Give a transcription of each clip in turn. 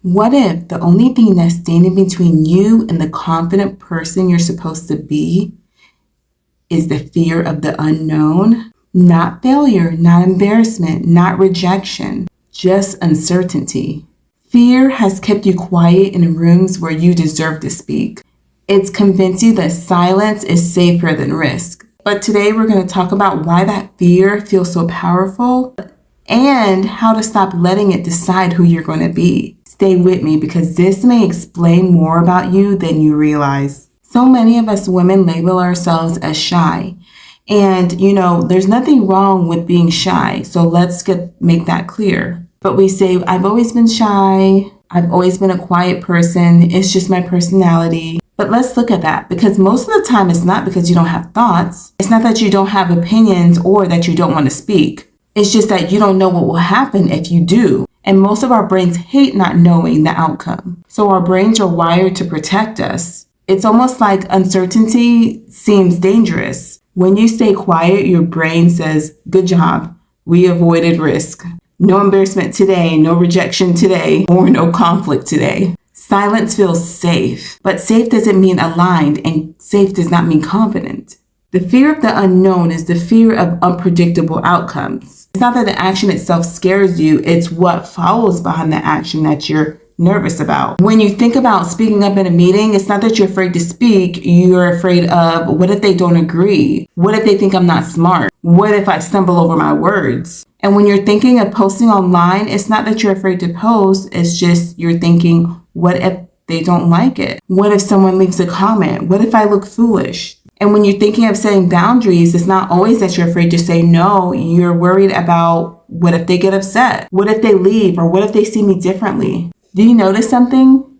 What if the only thing that's standing between you and the confident person you're supposed to be is the fear of the unknown? Not failure, not embarrassment, not rejection, just uncertainty. Fear has kept you quiet in rooms where you deserve to speak. It's convinced you that silence is safer than risk. But today we're going to talk about why that fear feels so powerful and how to stop letting it decide who you're going to be. Stay with me because this may explain more about you than you realize. So many of us women label ourselves as shy. And, there's nothing wrong with being shy. So let's make that clear. But we say, I've always been shy. I've always been a quiet person. It's just my personality. But let's look at that, because most of the time it's not because you don't have thoughts. It's not that you don't have opinions or that you don't want to speak. It's just that you don't know what will happen if you do. And most of our brains hate not knowing the outcome. So our brains are wired to protect us. It's almost like uncertainty seems dangerous. When you stay quiet, your brain says, good job. We avoided risk. No embarrassment today, no rejection today, or no conflict today. Silence feels safe, but safe doesn't mean aligned, and safe does not mean confident. The fear of the unknown is the fear of unpredictable outcomes. It's not that the action itself scares you, it's what follows behind the action that you're nervous about. When you think about speaking up in a meeting, it's not that you're afraid to speak, you're afraid of what if they don't agree? What if they think I'm not smart? What if I stumble over my words? And when you're thinking of posting online, it's not that you're afraid to post, it's just you're thinking, what if they don't like it? What if someone leaves a comment? What if I look foolish? And when you're thinking of setting boundaries, it's not always that you're afraid to say no. You're worried about what if they get upset? What if they leave? Or what if they see me differently? Do you notice something?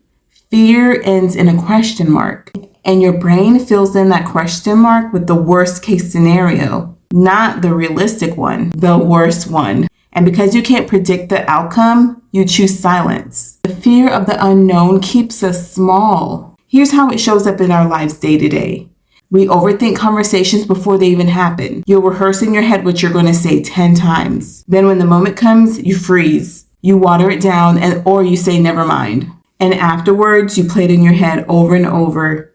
Fear ends in a question mark. And your brain fills in that question mark with the worst case scenario, not the realistic one, the worst one. And because you can't predict the outcome, you choose silence. The fear of the unknown keeps us small. Here's how it shows up in our lives day to day. We overthink conversations before they even happen. You'll rehearse in your head what you're going to say 10 times. Then when the moment comes, you freeze. You water it down or you say never mind. And afterwards, you play it in your head over and over,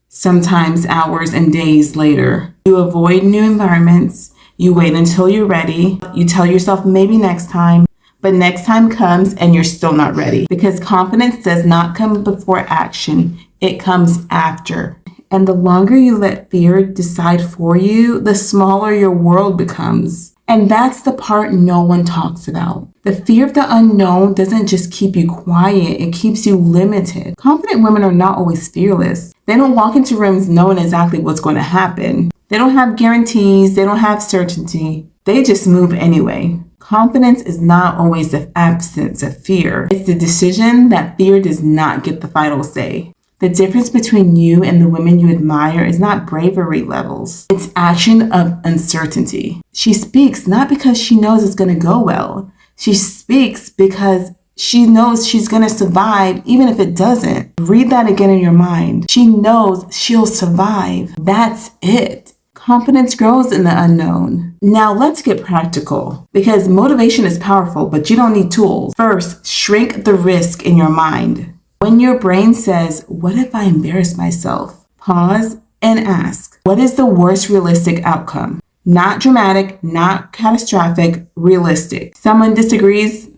sometimes hours and days later. You avoid new environments. You wait until you're ready. You tell yourself maybe next time. But next time comes and you're still not ready. Because confidence does not come before action. It comes after. And the longer you let fear decide for you, the smaller your world becomes. And that's the part no one talks about. The fear of the unknown doesn't just keep you quiet, it keeps you limited. Confident women are not always fearless. They don't walk into rooms knowing exactly what's going to happen. They don't have guarantees, they don't have certainty. They just move anyway. Confidence is not always the absence of fear. It's the decision that fear does not get the final say. The difference between you and the women you admire is not bravery levels. It's action of uncertainty. She speaks not because she knows it's going to go well. She speaks because she knows she's going to survive even if it doesn't. Read that again in your mind. She knows she'll survive. That's it. Confidence grows in the unknown. Now let's get practical because motivation is powerful, but you don't need tools. First, shrink the risk in your mind. When your brain says, what if I embarrass myself? Pause and ask, what is the worst realistic outcome? Not dramatic, not catastrophic, realistic. Someone disagrees?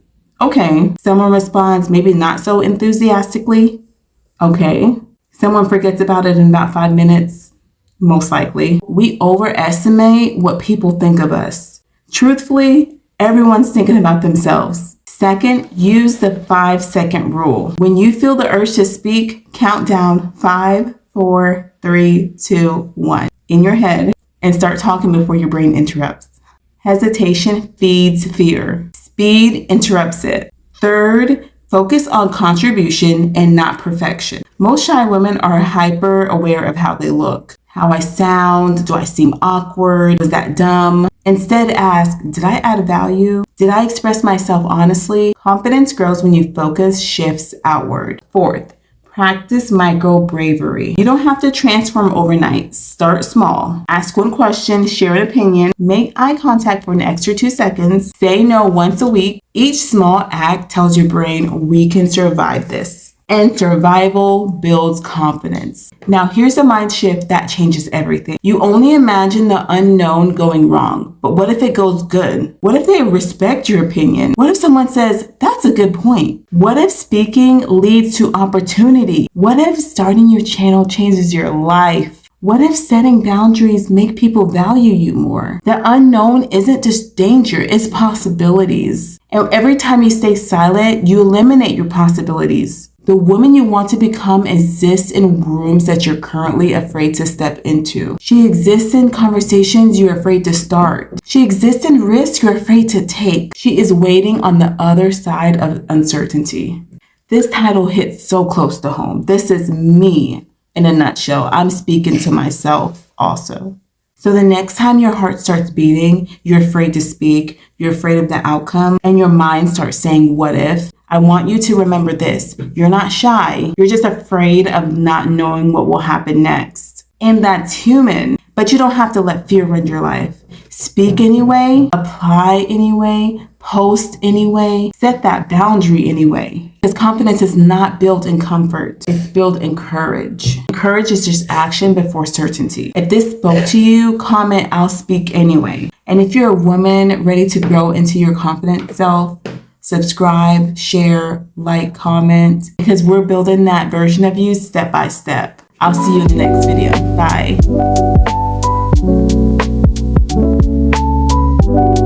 Okay. Someone responds maybe not so enthusiastically? Okay. Someone forgets about it in about 5 minutes? Most likely. We overestimate what people think of us. Truthfully, everyone's thinking about themselves. Second, use the 5-second rule. When you feel the urge to speak, count down 5, 4, 3, 2, 1 in your head and start talking before your brain interrupts. Hesitation feeds fear. Speed interrupts it. Third, focus on contribution and not perfection. Most shy women are hyper aware of how they look. How I sound? Do I seem awkward? Was that dumb? Instead, ask, did I add value? Did I express myself honestly? Confidence grows when you focus shifts outward. Fourth, Practice micro bravery. You don't have to transform overnight. Start small. Ask one question, share an opinion, make eye contact for an extra 2 seconds, say no once a week. Each small act tells your brain, we can survive this. And survival builds confidence. Now, here's a mind shift that changes everything. You only imagine the unknown going wrong, but what if it goes good? What if they respect your opinion? What if someone says, that's a good point? What if speaking leads to opportunity? What if starting your channel changes your life? What if setting boundaries make people value you more? The unknown isn't just danger, it's possibilities. And every time you stay silent, you eliminate your possibilities. The woman you want to become exists in rooms that you're currently afraid to step into. She exists in conversations you're afraid to start. She exists in risks you're afraid to take. She is waiting on the other side of uncertainty. This title hits so close to home. This is me in a nutshell. I'm speaking to myself also. So the next time your heart starts beating, you're afraid to speak, you're afraid of the outcome, and your mind starts saying, what if? I want you to remember this. You're not shy. You're just afraid of not knowing what will happen next. And that's human, but you don't have to let fear run your life. Speak anyway, apply anyway, post anyway, set that boundary anyway. Because confidence is not built in comfort. It's built in courage. Courage is just action before certainty. If this spoke to you, comment, I'll speak anyway. And if you're a woman ready to grow into your confident self, subscribe, share, like, comment, because we're building that version of you step by step. I'll see you in the next video. Bye.